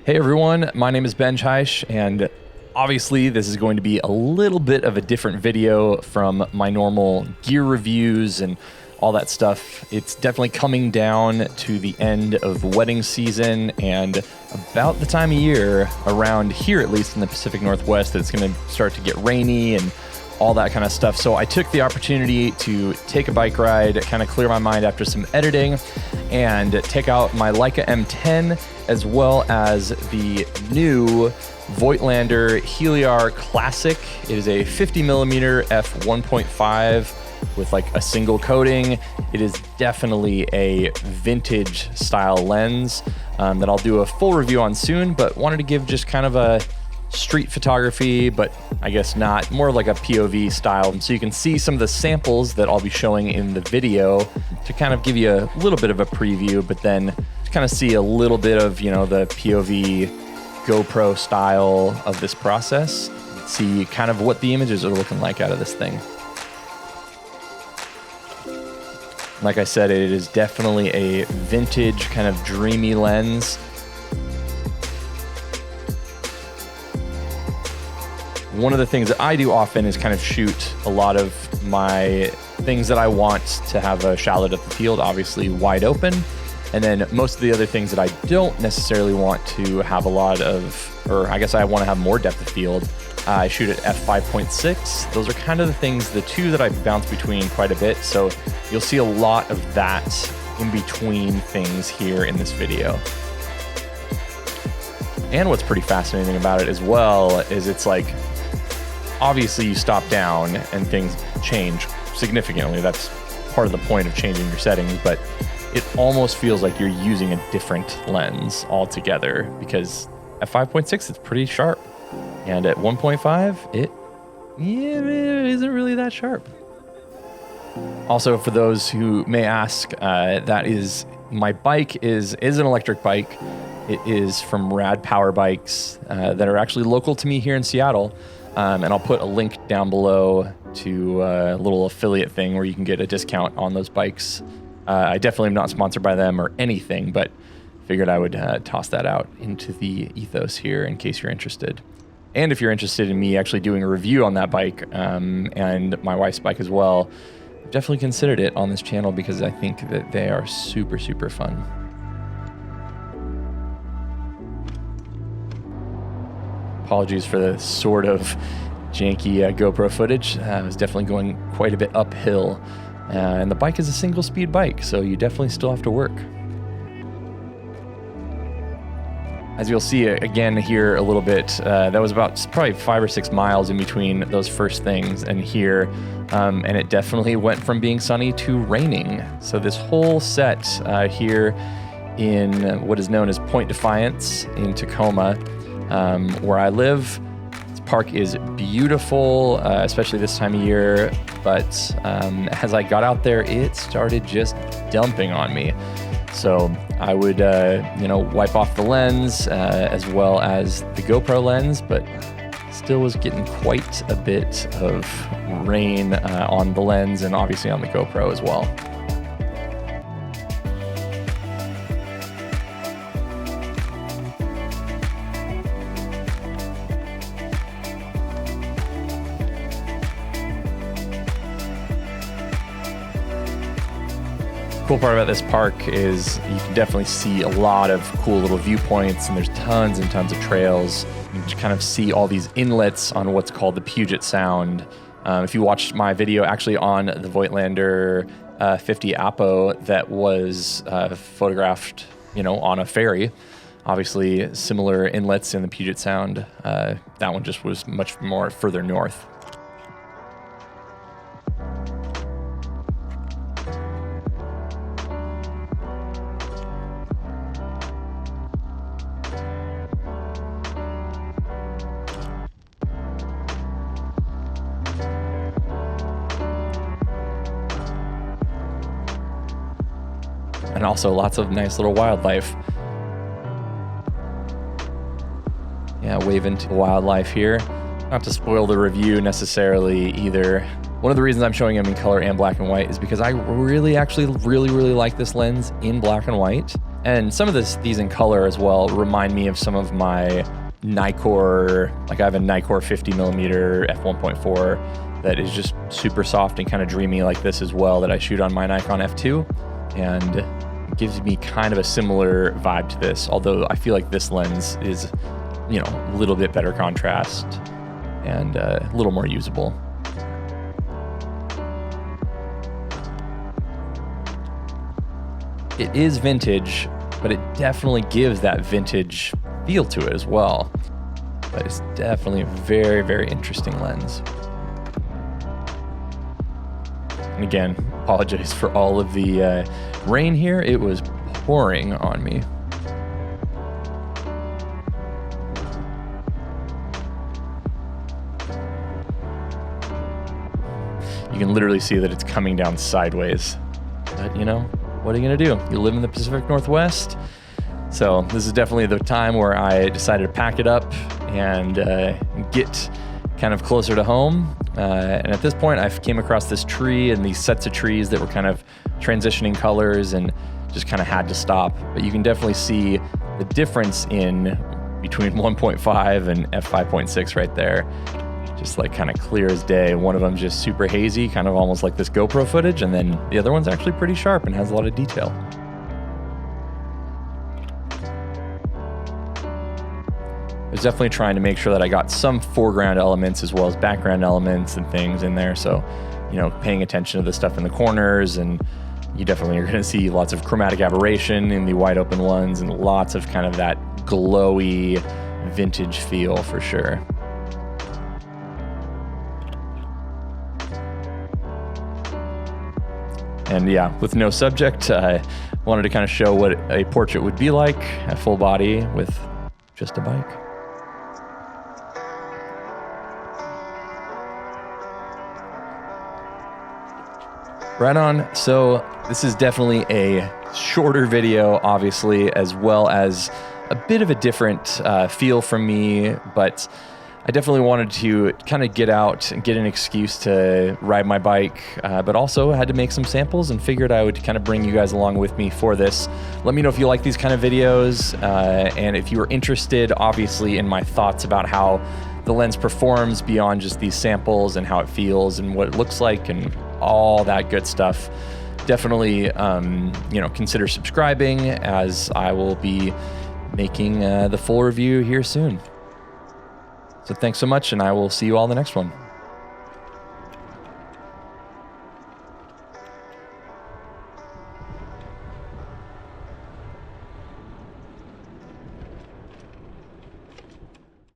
Hey everyone, my name is Ben Heisch, and obviously this is going to be a little bit of a different video from my normal gear reviews and all that stuff. It's definitely coming down to the end of wedding season and about the time of year around here, at least in the Pacific Northwest, that it's going to start to get rainy and all that kind of stuff. So I took the opportunity to take a bike ride, kind of clear my mind after some editing, and take out my Leica M10 as well as the new Voigtlander Heliar Classic. It is a 50mm f1.5 with like a single coating. It is definitely a vintage style lens that I'll do a full review on soon, but wanted to give just kind of a street photography, but I guess not, more like a POV style. So you can see some of the samples that I'll be showing in the video to kind of give you a little bit of a preview, but then kind of see a little bit of, you know, the POV GoPro style of this process. See kind of what the images are looking like out of this thing. Like I said, it is definitely a vintage kind of dreamy lens. One of the things that I do often is kind of shoot a lot of my things that I want to have a shallow depth of field, obviously wide open. And then most of the other things that I don't necessarily want to have a lot of, or I guess I want to have more depth of field, I shoot at f5.6. Those are kind of the things, the two that I bounce between quite a bit. So you'll see a lot of that in between things here in this video. And what's pretty fascinating about it as well is it's like, obviously you stop down and things change significantly. That's part of the point of changing your settings, but it almost feels like you're using a different lens altogether because at 5.6 it's pretty sharp, and at 1.5 it isn't really that sharp. Also, for those who may ask, that is, my bike is an electric bike. It is from Rad Power Bikes that are actually local to me here in Seattle. And I'll put a link down below to a little affiliate thing where you can get a discount on those bikes. I definitely am not sponsored by them or anything, but figured I would toss that out into the ethos here in case you're interested. And if you're interested in me actually doing a review on that bike and my wife's bike as well, definitely considered it on this channel because I think that they are super, super fun. Apologies for the sort of janky GoPro footage. I was definitely going quite a bit uphill. And the bike is a single speed bike, so you definitely still have to work. As you'll see again here a little bit, that was about probably 5 or 6 miles in between those first things and here. And it definitely went from being sunny to raining. So this whole set here in what is known as Point Defiance in Tacoma, where I live. This park is beautiful, especially this time of year, but as I got out there, it started just dumping on me. So I would, wipe off the lens as well as the GoPro lens, but still was getting quite a bit of rain on the lens and obviously on the GoPro as well. Cool part about this park is you can definitely see a lot of cool little viewpoints, and there's tons and tons of trails. You can kind of see all these inlets on what's called the Puget Sound. If you watched my video actually on the Voigtlander 50 Apo that was photographed, on a ferry, obviously similar inlets in the Puget Sound. That one just was much more further north. And also lots of nice little wildlife. Yeah, waving to wildlife here. Not to spoil the review necessarily either. One of the reasons I'm showing them in color and black and white is because I really like this lens in black and white. And some of these in color as well remind me of some of my Nikkor, like I have a Nikkor 50mm f1.4 that is just super soft and kind of dreamy like this as well, that I shoot on my Nikon F2, and it gives me kind of a similar vibe to this, although I feel like this lens is, you know, a little bit better contrast and a little more usable. It is vintage, but it definitely gives that vintage feel to it as well. But it's definitely a very, very interesting lens. And again, apologize for all of the rain here. It was pouring on me. You can literally see that it's coming down sideways. But you know, what are you gonna do? You live in the Pacific Northwest. So this is definitely the time where I decided to pack it up and get kind of closer to home. And at this point, I came across this tree and these sets of trees that were kind of transitioning colors, and just kind of had to stop. But you can definitely see the difference in between 1.5 and f5.6 right there. Just like kind of clear as day. One of them just super hazy, kind of almost like this GoPro footage, and then the other one's actually pretty sharp and has a lot of detail. I was definitely trying to make sure that I got some foreground elements as well as background elements and things in there. So, you know, paying attention to the stuff in the corners, and you definitely are going to see lots of chromatic aberration in the wide open ones, and lots of kind of that glowy vintage feel for sure. And yeah, with no subject, I wanted to kind of show what a portrait would be like, a full body with just a bike. Right on. So this is definitely a shorter video, obviously, as well as a bit of a different feel from me, but I definitely wanted to kind of get out and get an excuse to ride my bike, but also had to make some samples and figured I would kind of bring you guys along with me for this. Let me know if you like these kind of videos, and if you are interested, obviously, in my thoughts about how the lens performs beyond just these samples and how it feels and what it looks like and all that good stuff. Definitely, you know, consider subscribing, as I will be making the full review here soon. So thanks so much, and I will see you all in the next one.